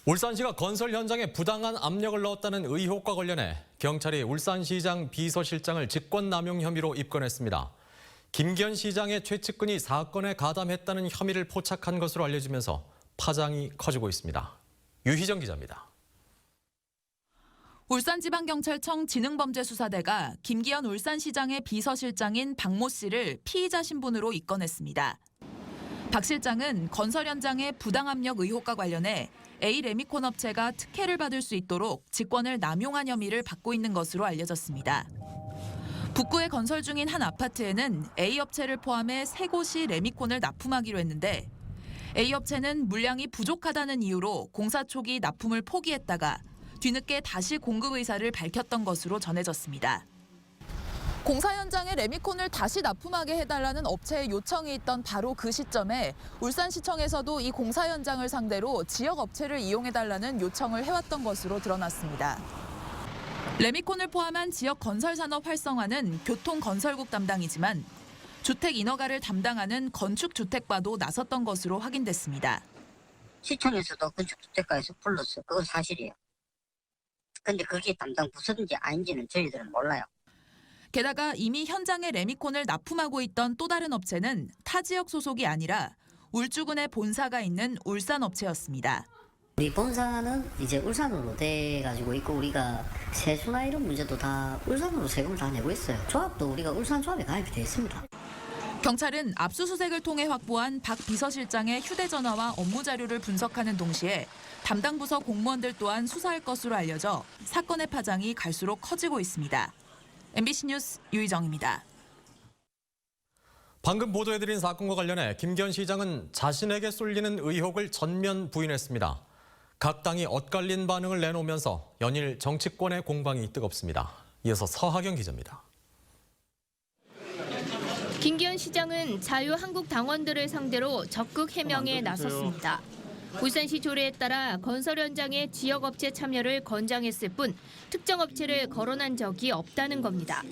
울산시가 건설 현장에 부당한 압력을 넣었다는 의혹과 관련해 경찰이 울산시장 비서실장을 직권남용 혐의로 입건했습니다. 김기현 시장의 최측근이 사건에 가담했다는 혐의를 포착한 것으로 알려지면서 파장이 커지고 있습니다. 유희정 기자입니다. 울산지방경찰청 지능범죄수사대가 김기현 울산시장의 비서실장인 박모 씨를 피의자 신분으로 입건했습니다. 박 실장은 건설 현장의 부당압력 의혹과 관련해 A 레미콘 업체가 특혜를 받을 수 있도록 직권을 남용한 혐의를 받고 있는 것으로 알려졌습니다. 북구에 건설 중인 한 아파트에는 A 업체를 포함해 3곳이 레미콘을 납품하기로 했는데 A 업체는 물량이 부족하다는 이유로 공사 초기 납품을 포기했다가 뒤늦게 다시 공급 의사를 밝혔던 것으로 전해졌습니다. 공사 현장에 레미콘을 다시 납품하게 해달라는 업체의 요청이 있던 바로 그 시점에 울산시청에서도 이 공사 현장을 상대로 지역 업체를 이용해달라는 요청을 해왔던 것으로 드러났습니다. 레미콘을 포함한 지역 건설산업 활성화는 교통건설국 담당이지만 주택 인허가를 담당하는 건축주택과도 나섰던 것으로 확인됐습니다. 시청에서도 건축주택과에서 불렀어요. 그건 사실이에요. 근데 그게 담당 부서인지 아닌지는 저희들은 몰라요. 게다가 이미 현장에 레미콘을 납품하고 있던 또 다른 업체는 타 지역 소속이 아니라 울주군에 본사가 있는 울산 업체였습니다. 우리 본사는 이제 울산으로 돼가지고 있고 우리가 세수나 이런 문제도 다 울산으로 세금을 다 내고 있어요. 조합도 우리가 울산조합에 가입이 돼 있습니다. 경찰은 압수수색을 통해 확보한 박 비서실장의 휴대전화와 업무 자료를 분석하는 동시에 담당 부서 공무원들 또한 수사할 것으로 알려져 사건의 파장이 갈수록 커지고 있습니다. MBC 뉴스 유희정입니다. 방금 보도해드린 사건과 관련해 김기현 시장은 자신에게 쏠리는 의혹을 전면 부인했습니다. 각 당이 엇갈린 반응을 내놓으면서 연일 정치권의 공방이 뜨겁습니다. 이어서 서하경 기자입니다. 김기현 시장은 자유한국당원들을 상대로 적극 해명에 나섰습니다. 울산시 조례에 따라 건설 현장의 지역업체 참여를 권장했을 뿐 특정 업체를 거론한 적이 없다는 겁니다.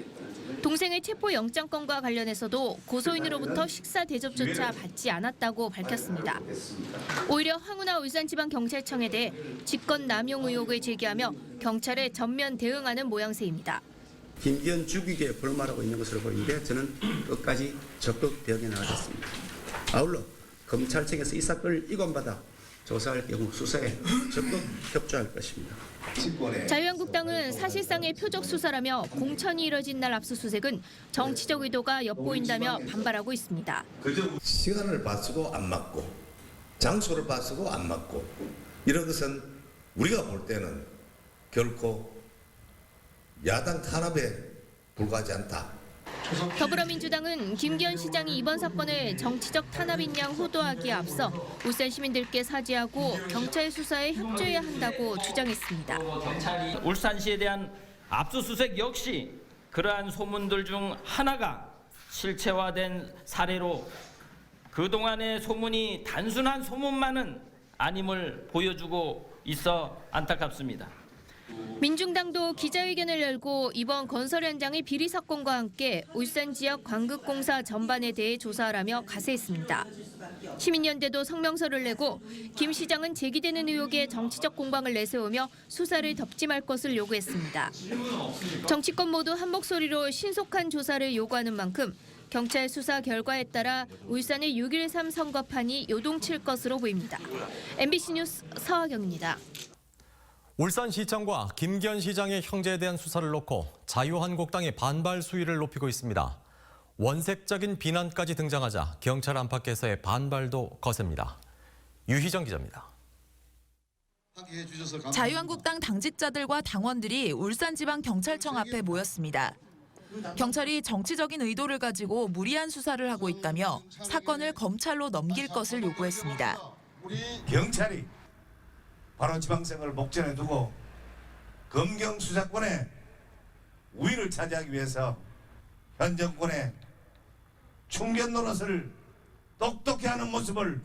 동생의 체포영장건과 관련해서도 고소인으로부터 식사 대접조차 받지 않았다고 밝혔습니다. 오히려 황운하 울산지방경찰청에 대해 직권남용 의혹을 제기하며 경찰에 전면 대응하는 모양새입니다. 김기현 죽이기에 불말하고 있는 것으로 보이는데 저는 끝까지 적극 대응해 나가겠습니다. 아울러 검찰청에서 이 사건을 이관받아 조사할 경우 수사에 적극 협조할 것입니다. 자유한국당은 사실상의 표적 수사라며 공천이 이뤄진 날 압수수색은 정치적 의도가 엿보인다며 반발하고 있습니다. 시간을 봐서도 안 맞고 장소를 봐서도 안 맞고 이런 것은 우리가 볼 때는 결코 야당 탄압에 불과하지 않다. 더불어민주당은 김기현 시장이 이번 사건을 정치적 탄압인 양 호도하기에 앞서 울산 시민들께 사죄하고 경찰 수사에 협조해야 한다고 주장했습니다. 울산시에 대한 압수수색 역시 그러한 소문들 중 하나가 실체화된 사례로 그동안의 소문이 단순한 소문만은 아님을 보여주고 있어 안타깝습니다. 민중당도 기자회견을 열고 이번 건설 현장의 비리 사건과 함께 울산 지역 광극공사 전반에 대해 조사하라며 가세했습니다. 시민연대도 성명서를 내고 김 시장은 제기되는 의혹에 정치적 공방을 내세우며 수사를 덮지 말 것을 요구했습니다. 정치권 모두 한 목소리로 신속한 조사를 요구하는 만큼 경찰 수사 결과에 따라 울산의 6.13 선거판이 요동칠 것으로 보입니다. MBC 뉴스 서하경입니다. 울산시청과 김기현 시장의 형제에 대한 수사를 놓고 자유한국당이 반발 수위를 높이고 있습니다. 원색적인 비난까지 등장하자 경찰 안팎에서의 반발도 거셉니다. 유희정 기자입니다. 자유한국당 당직자들과 당원들이 울산지방경찰청 앞에 모였습니다. 경찰이 정치적인 의도를 가지고 무리한 수사를 하고 있다며 사건을 검찰로 넘길 것을 요구했습니다. 경찰이 바로 지방선거를 목전에 두고 검경 수사권의 우위를 차지하기 위해서 현 정권의 충견 노릇을 똑똑히 하는 모습을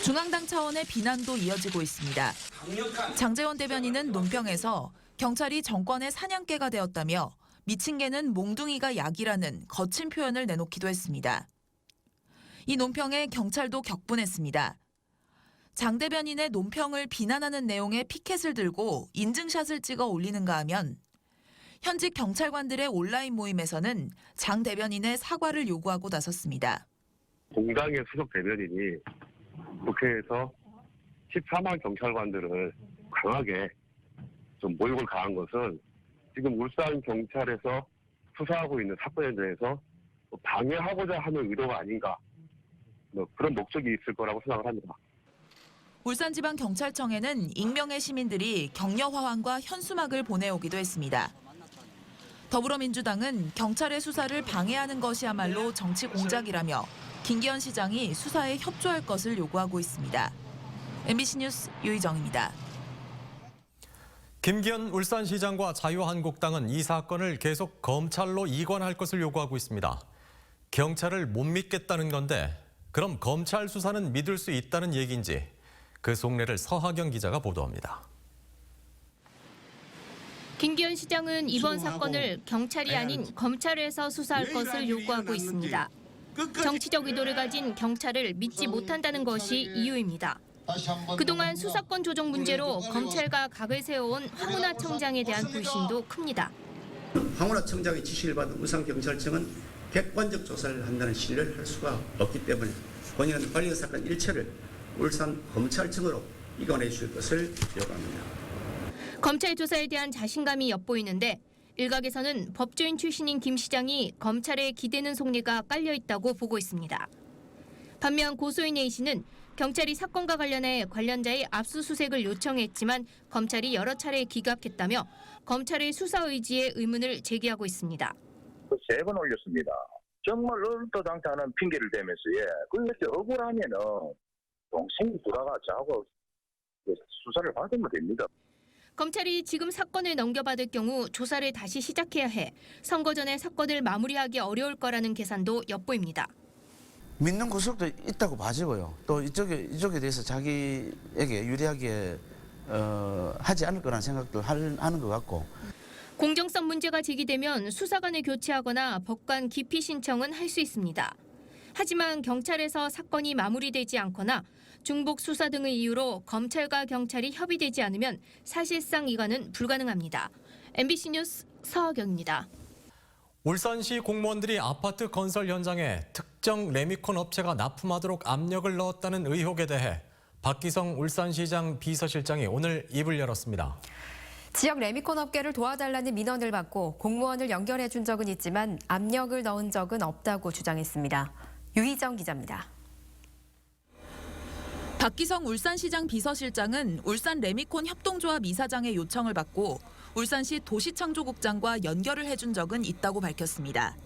중앙당 차원의 비난도 이어지고 있습니다. 장제원 대변인은 논평에서 경찰이 정권의 사냥개가 되었다며 미친 개는 몽둥이가 약이라는 거친 표현을 내놓기도 했습니다. 이 논평에 경찰도 격분했습니다. 장 대변인의 논평을 비난하는 내용의 피켓을 들고 인증샷을 찍어 올리는가 하면 현직 경찰관들의 온라인 모임에서는 장 대변인의 사과를 요구하고 나섰습니다. 공당의 수석 대변인이 국회에서 14만 경찰관들을 강하게 좀 모욕을 가한 것은 지금 울산 경찰에서 수사하고 있는 사건에 대해서 방해하고자 하는 의도가 아닌가, 그런 목적이 있을 거라고 생각을 합니다. 울산지방경찰청에는 익명의 시민들이 격려 화환과 현수막을 보내오기도 했습니다. 더불어민주당은 경찰의 수사를 방해하는 것이야말로 정치 공작이라며 김기현 시장이 수사에 협조할 것을 요구하고 있습니다. MBC 뉴스 유희정입니다. 김기현 울산시장과 자유한국당은 이 사건을 계속 검찰로 이관할 것을 요구하고 있습니다. 경찰을 못 믿겠다는 건데 그럼 검찰 수사는 믿을 수 있다는 얘기인지 그 속내를 서하경 기자가 보도합니다. 김기현 시장은 이번 사건을 경찰이 아닌 검찰에서 수사할 것을 요구하고 있습니다. 정치적 의도를 가진 경찰을 믿지 못한다는 것이 이유입니다. 그동안 수사권 조정 문제로 검찰과 각을 세워온 황운하 청장에 대한 불신도 큽니다. 황운하 청장의 지시를 받은 울산경찰청은 객관적 조사를 한다는 신뢰를 할 수가 없기 때문에 본인은 관련 사건 일체를 울산 검찰청으로 이관해 주실 것을 요구합니다. 검찰 조사에 대한 자신감이 엿보이는데 일각에서는 법조인 출신인 김 시장이 검찰에 기대는 속내가 깔려 있다고 보고 있습니다. 반면 고소인 A씨는 경찰이 사건과 관련해 관련자의 압수수색을 요청했지만 검찰이 여러 차례 기각했다며 검찰의 수사 의지에 의문을 제기하고 있습니다. 3번 올렸습니다. 정말 얼토당토하는 핑계를 대면서 그렇게 억울하면은 동생이 돌아가자 하고 수사를 받으면 됩니다. 검찰이 지금 사건을 넘겨받을 경우 조사를 다시 시작해야 해 선거 전에 사건을 마무리하기 어려울 거라는 계산도 엿보입니다. 믿는 구석도 있다고 봐지고요. 또 이쪽에 대해서 자기에게 유리하게 하지 않을 거라는 생각도 하는 것 같고. 공정성 문제가 제기되면 수사관을 교체하거나 법관 기피 신청은 할 수 있습니다. 하지만 경찰에서 사건이 마무리되지 않거나 중복 수사 등의 이유로 검찰과 경찰이 협의되지 않으면 사실상 이관은 불가능합니다. MBC 뉴스 서하경입니다. 울산시 공무원들이 아파트 건설 현장에 특정 레미콘 업체가 납품하도록 압력을 넣었다는 의혹에 대해 박기성 울산시장 비서실장이 오늘 입을 열었습니다. 지역 레미콘 업계를 도와달라는 민원을 받고 공무원을 연결해 준 적은 있지만 압력을 넣은 적은 없다고 주장했습니다. 유희정 기자입니다. 박기성 울산시장 비서실장은 울산 레미콘 협동조합 이사장의 요청을 받고 울산시 도시창조국장과 연결을 해준 적은 있다고 밝혔습니다.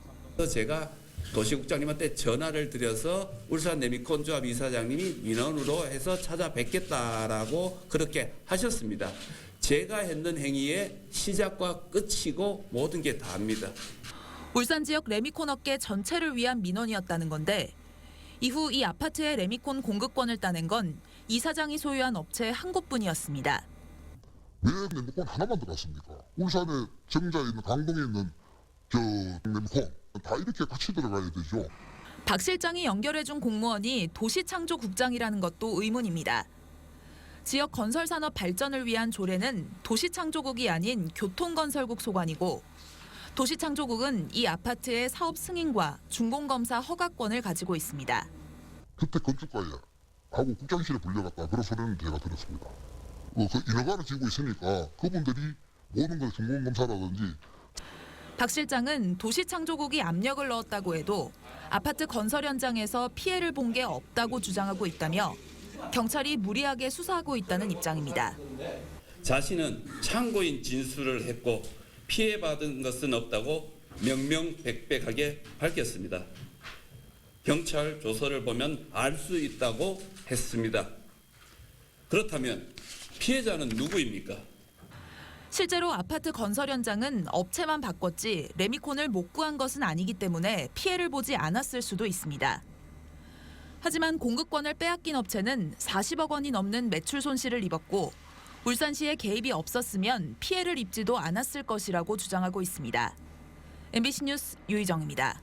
제가 도시국장님한테 전화를 드려서 울산 레미콘 조합 이사장님이 민원으로 해서 찾아뵙겠다라고 그렇게 하셨습니다. 제가 했는 행위의 시작과 끝이고 모든 게 다입니다. 울산 지역 레미콘 업계 전체를 위한 민원이었다는 건데 이후 이 아파트의 레미콘 공급권을 따낸 건 이사장이 소유한 업체 한 곳뿐이었습니다. 왜 레미콘 하나만 들어갔습니까? 울산에 정자에 있는 강동에 있는 레미콘 다 이렇게 같이 들어가야 되죠. 박 실장이 연결해준 공무원이 도시창조국장이라는 것도 의문입니다. 지역 건설산업 발전을 위한 조례는 도시창조국이 아닌 교통건설국 소관이고 도시창조국은 이 아파트의 사업 승인과 준공검사 허가권을 가지고 있습니다. 주택 건축가에 하고 국장실에 불려갔다 그런 소리는 제가 들었습니다. 그 인허가를 지고 있으니까 그분들이 모든 걸 준공검사라든지. 박 실장은 도시창조국이 압력을 넣었다고 해도 아파트 건설 현장에서 피해를 본 게 없다고 주장하고 있다며 경찰이 무리하게 수사하고 있다는 입장입니다. 자신은 참고인 진술을 했고 피해받은 것은 없다고 명명백백하게 밝혔습니다. 경찰 조서를 보면 알 수 있다고 했습니다. 그렇다면 피해자는 누구입니까? 실제로 아파트 건설 현장은 업체만 바꿨지 레미콘을 못 구한 것은 아니기 때문에 피해를 보지 않았을 수도 있습니다. 하지만 공급권을 빼앗긴 업체는 40억 원이 넘는 매출 손실을 입었고 울산시의 개입이 없었으면 피해를 입지도 않았을 것이라고 주장하고 있습니다. MBC 뉴스 유희정입니다.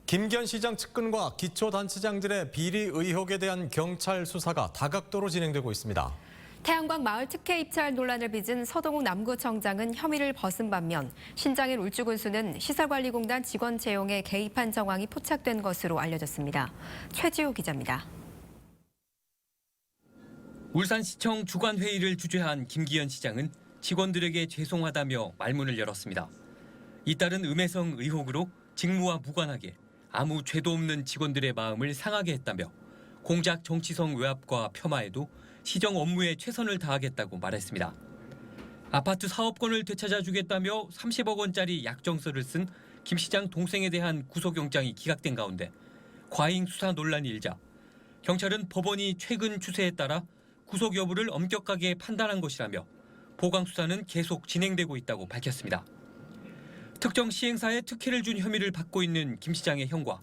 김기현 시장 측근과 기초단체장들의 비리 의혹에 대한 경찰 수사가 다각도로 진행되고 있습니다. 태양광 마을 특혜 입찰 논란을 빚은 서동욱 남구청장은 혐의를 벗은 반면 신장일 울주군수는 시설관리공단 직원 채용에 개입한 정황이 포착된 것으로 알려졌습니다. 최지호 기자입니다. 울산시청 주관회의를 주재한 김기현 시장은 직원들에게 죄송하다며 말문을 열었습니다. 이따른 음해성 의혹으로 직무와 무관하게 아무 죄도 없는 직원들의 마음을 상하게 했다며 공작 정치성 외압과 폄하에도 시정 업무에 최선을 다하겠다고 말했습니다. 아파트 사업권을 되찾아주겠다며 30억 원짜리 약정서를 쓴 김 시장 동생에 대한 구속영장이 기각된 가운데 과잉 수사 논란이 일자 경찰은 법원이 최근 추세에 따라 구속 여부를 엄격하게 판단한 것이라며 보강 수사는 계속 진행되고 있다고 밝혔습니다. 특정 시행사에 특혜를 준 혐의를 받고 있는 김 시장의 형과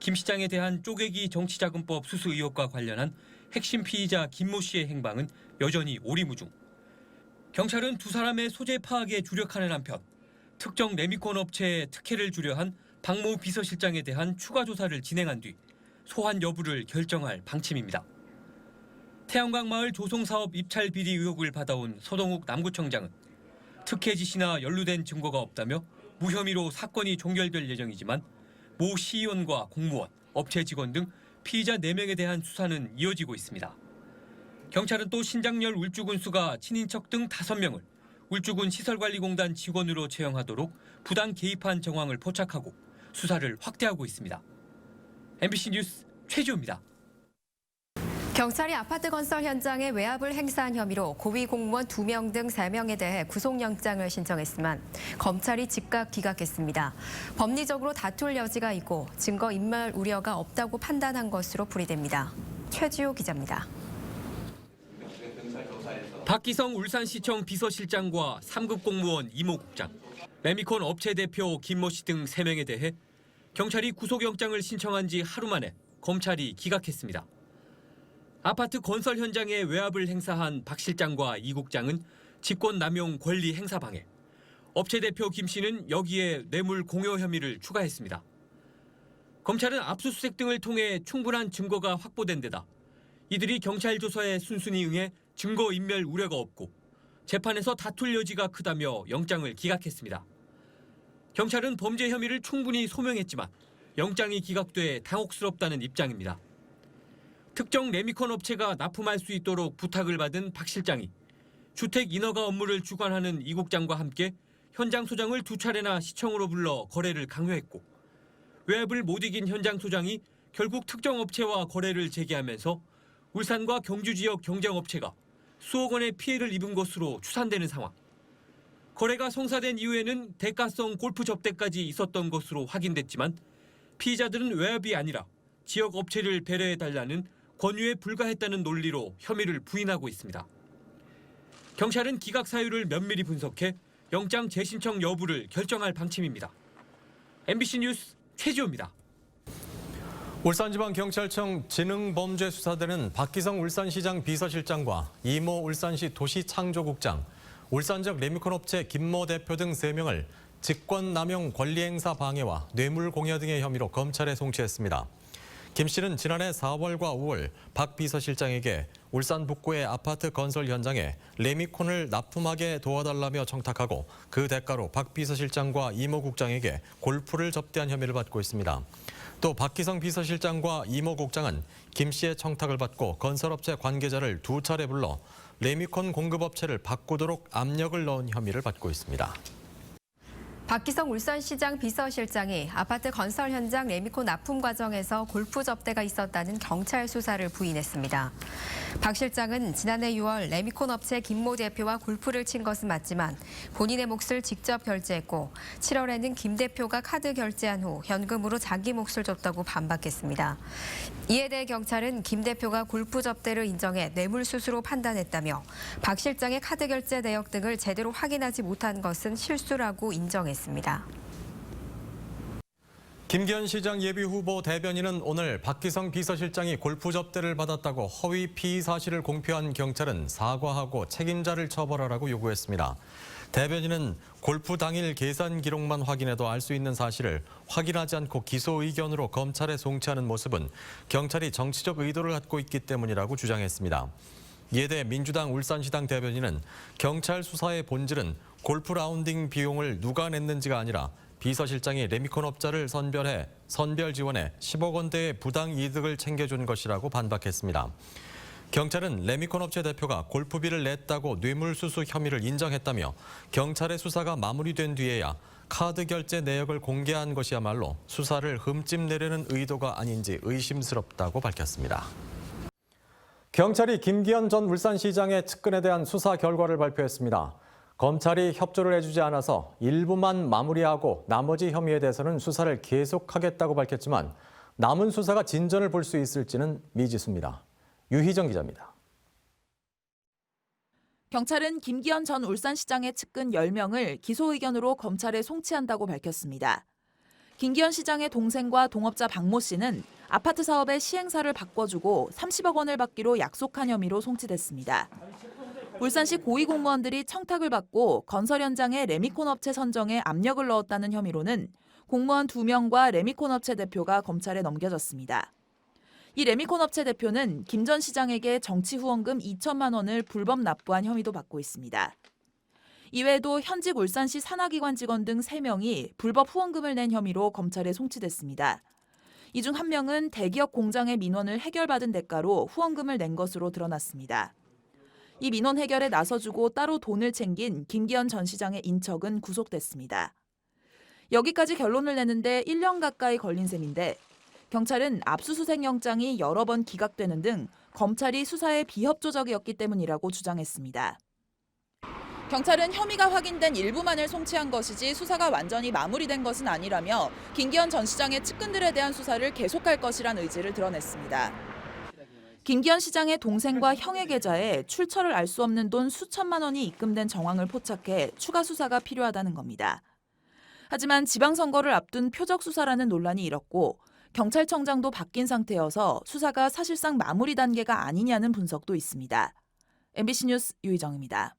김 시장에 대한 쪼개기 정치자금법 수수 의혹과 관련한 핵심 피의자 김모 씨의 행방은 여전히 오리무중. 경찰은 두 사람의 소재 파악에 주력하는 한편 특정 레미콘 업체에 특혜를 주려 한 박모 비서실장에 대한 추가 조사를 진행한 뒤 소환 여부를 결정할 방침입니다. 태양광 마을 조성사업 입찰 비리 의혹을 받아온 서동욱 남구청장은 특혜 지시나 연루된 증거가 없다며 무혐의로 사건이 종결될 예정이지만 모 시의원과 공무원, 업체 직원 등 피의자 4명에 대한 수사는 이어지고 있습니다. 경찰은 또 신장열 울주군수가 친인척 등 5명을 울주군 시설관리공단 직원으로 채용하도록 부당 개입한 정황을 포착하고 수사를 확대하고 있습니다. MBC 뉴스 최지호입니다. 경찰이 아파트 건설 현장에 외압을 행사한 혐의로 고위 공무원 2명 등 3명에 대해 구속영장을 신청했지만 검찰이 즉각 기각했습니다. 법리적으로 다툴 여지가 있고 증거 인멸 우려가 없다고 판단한 것으로 풀이됩니다. 최지호 기자입니다. 박기성 울산시청 비서실장과 3급 공무원 이모 국장, 레미콘 업체 대표 김모 씨 등 3명에 대해 경찰이 구속영장을 신청한 지 하루 만에 검찰이 기각했습니다. 아파트 건설 현장에 외압을 행사한 박 실장과 이 국장은 직권남용 권리 행사 방해, 업체 대표 김 씨는 여기에 뇌물 공여 혐의를 추가했습니다. 검찰은 압수수색 등을 통해 충분한 증거가 확보된 데다 이들이 경찰 조사에 순순히 응해 증거 인멸 우려가 없고 재판에서 다툴 여지가 크다며 영장을 기각했습니다. 경찰은 범죄 혐의를 충분히 소명했지만 영장이 기각돼 당혹스럽다는 입장입니다. 특정 레미콘 업체가 납품할 수 있도록 부탁을 받은 박 실장이 주택 인허가 업무를 주관하는 이 국장과 함께 현장 소장을 2차례나 시청으로 불러 거래를 강요했고 외압을 못 이긴 현장 소장이 결국 특정 업체와 거래를 재개하면서 울산과 경주 지역 경쟁업체가 수억 원의 피해를 입은 것으로 추산되는 상황. 거래가 성사된 이후에는 대가성 골프 접대까지 있었던 것으로 확인됐지만 피의자들은 외압이 아니라 지역 업체를 배려해달라는 권유에 불과했다는 논리로 혐의를 부인하고 있습니다. 경찰은 기각 사유를 면밀히 분석해 영장 재신청 여부를 결정할 방침입니다. MBC 뉴스 최지호입니다. 울산지방경찰청 지능범죄수사대는 박기성 울산시장 비서실장과 이모 울산시 도시창조국장, 울산적 레미콘 업체 김모 대표 등 3명을 직권남용 권리행사 방해와 뇌물 공여 등의 혐의로 검찰에 송치했습니다. 김 씨는 지난해 4월과 5월 박 비서실장에게 울산 북구의 아파트 건설 현장에 레미콘을 납품하게 도와달라며 청탁하고 그 대가로 박 비서실장과 이모 국장에게 골프를 접대한 혐의를 받고 있습니다. 또 박기성 비서실장과 이모 국장은 김 씨의 청탁을 받고 건설업체 관계자를 2차례 불러 레미콘 공급업체를 바꾸도록 압력을 넣은 혐의를 받고 있습니다. 박기성 울산시장 비서실장이 아파트 건설 현장 레미콘 납품 과정에서 골프 접대가 있었다는 경찰 수사를 부인했습니다. 박 실장은 지난해 6월 레미콘 업체 김모 대표와 골프를 친 것은 맞지만 본인의 몫을 직접 결제했고 7월에는 김 대표가 카드 결제한 후 현금으로 자기 몫을 줬다고 반박했습니다. 이에 대해 경찰은 김 대표가 골프 접대를 인정해 뇌물수수로 판단했다며 박 실장의 카드 결제 내역 등을 제대로 확인하지 못한 것은 실수라고 인정했습니다. 김기현 시장 예비후보 대변인은 오늘 박기성 비서실장이 골프 접대를 받았다고 허위 피의 사실을 공표한 경찰은 사과하고 책임자를 처벌하라고 요구했습니다. 대변인은 골프 당일 계산 기록만 확인해도 알 수 있는 사실을 확인하지 않고 기소 의견으로 검찰에 송치하는 모습은 경찰이 정치적 의도를 갖고 있기 때문이라고 주장했습니다. 이에 대해 민주당 울산시당 대변인은 경찰 수사의 본질은 골프 라운딩 비용을 누가 냈는지가 아니라 비서실장이 레미콘 업자를 선별 지원해 10억 원대의 부당 이득을 챙겨준 것이라고 반박했습니다. 경찰은 레미콘 업체 대표가 골프비를 냈다고 뇌물수수 혐의를 인정했다며 경찰의 수사가 마무리된 뒤에야 카드 결제 내역을 공개한 것이야말로 수사를 흠집내려는 의도가 아닌지 의심스럽다고 밝혔습니다. 경찰이 김기현 전 울산시장의 측근에 대한 수사 결과를 발표했습니다. 검찰이 협조를 해주지 않아서 일부만 마무리하고 나머지 혐의에 대해서는 수사를 계속하겠다고 밝혔지만 남은 수사가 진전을 볼 수 있을지는 미지수입니다. 유희정 기자입니다. 경찰은 김기현 전 울산시장의 측근 10명을 기소 의견으로 검찰에 송치한다고 밝혔습니다. 김기현 시장의 동생과 동업자 박모 씨는 아파트 사업의 시행사를 바꿔주고 30억 원을 받기로 약속한 혐의로 송치됐습니다. 울산시 고위공무원들이 청탁을 받고 건설 현장에 레미콘 업체 선정에 압력을 넣었다는 혐의로는 공무원 2명과 레미콘 업체 대표가 검찰에 넘겨졌습니다. 이 레미콘 업체 대표는 김 전 시장에게 정치 후원금 2천만 원을 불법 납부한 혐의도 받고 있습니다. 이외에도 현직 울산시 산하기관 직원 등 3명이 불법 후원금을 낸 혐의로 검찰에 송치됐습니다. 이 중 1명은 대기업 공장의 민원을 해결받은 대가로 후원금을 낸 것으로 드러났습니다. 이 민원 해결에 나서주고 따로 돈을 챙긴 김기현 전 시장의 인척은 구속됐습니다. 여기까지 결론을 내는데 1년 가까이 걸린 셈인데 경찰은 압수수색 영장이 여러 번 기각되는 등 검찰이 수사에 비협조적이었기 때문이라고 주장했습니다. 경찰은 혐의가 확인된 일부만을 송치한 것이지 수사가 완전히 마무리된 것은 아니라며 김기현 전 시장의 측근들에 대한 수사를 계속할 것이란 의지를 드러냈습니다. 김기현 시장의 동생과 형의 계좌에 출처를 알 수 없는 돈 수천만 원이 입금된 정황을 포착해 추가 수사가 필요하다는 겁니다. 하지만 지방선거를 앞둔 표적 수사라는 논란이 일었고 경찰청장도 바뀐 상태여서 수사가 사실상 마무리 단계가 아니냐는 분석도 있습니다. MBC 뉴스 유희정입니다.